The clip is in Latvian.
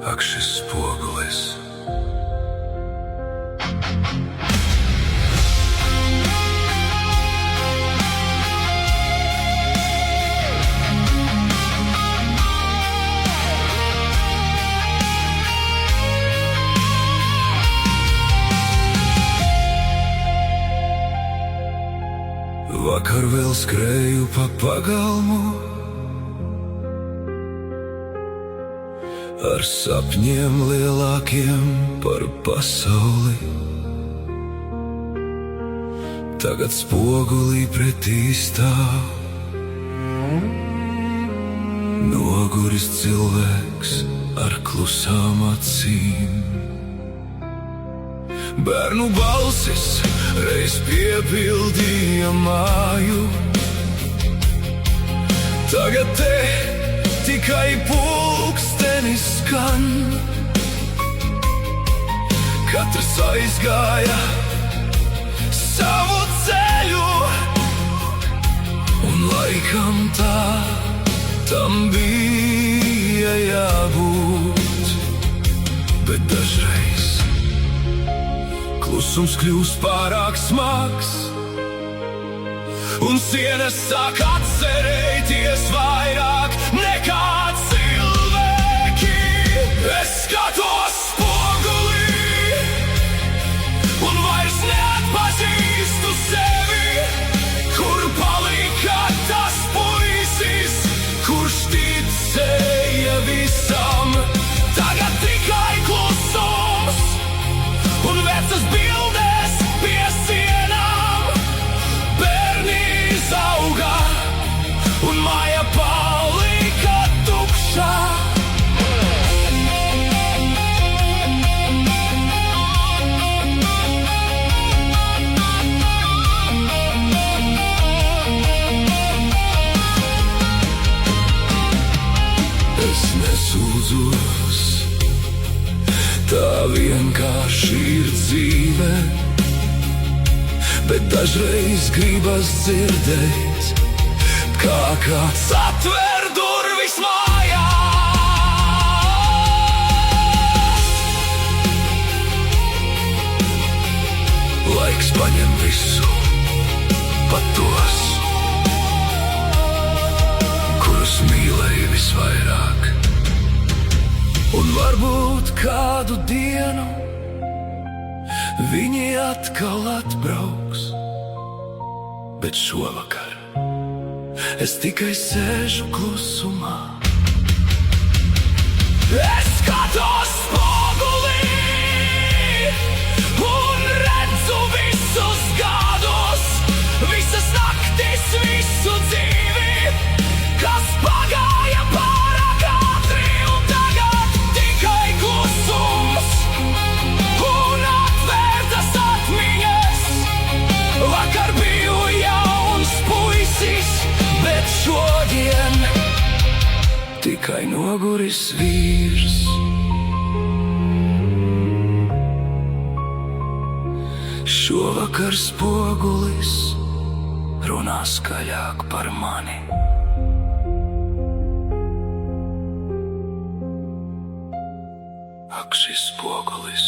Ak šis spogulis. Vakar vēl skrēju pa pagalmu ar sapņiem lielākiem par pasauli. Tagad spogulī pretī stāv noguris cilvēks ar klusām acīm. Bērnu balsis reiz piepildīja māju, tagad te tikai pulkstenis skan. Katrs aizgāja savu ceļu, un laikam tā tam bija jābūt. Bet dažreiz klusums kļūst pārāk smags, un sienas sāk atcerēties vairāk nekā cilvēki. Es skatos spogulī un vairs neatpazīstu sevi. Kur palika tas puisis, kurš ticēja visam? Tagad tikai klusums un vecas bildes pie sienām. Bērni izauga un māja palika tukšā. Es nesūdzos, tā vienkārši ir dzīve, bet dažreiz gribas dzirdēt, kā kāds atver durvis mājās. Laiks paņem visu, pat tos, kurus mīlēju visvairāk. Un varbūt kādu dienu viņi atkal atbrauks, bet šovakar es tikai sēžu klusumā. Es skatos spogulī un redzu visus gadus, visas naktis, visu dzīvi, kas pagāja pārāk ātri, un tagad tikai klusums un atvērtas atmiņas. Vakar biju jauns puisis, bet šodien tikai noguris vīrs. Šovakar spogulis runā skaļāk par mani. Ak, šis spogulis.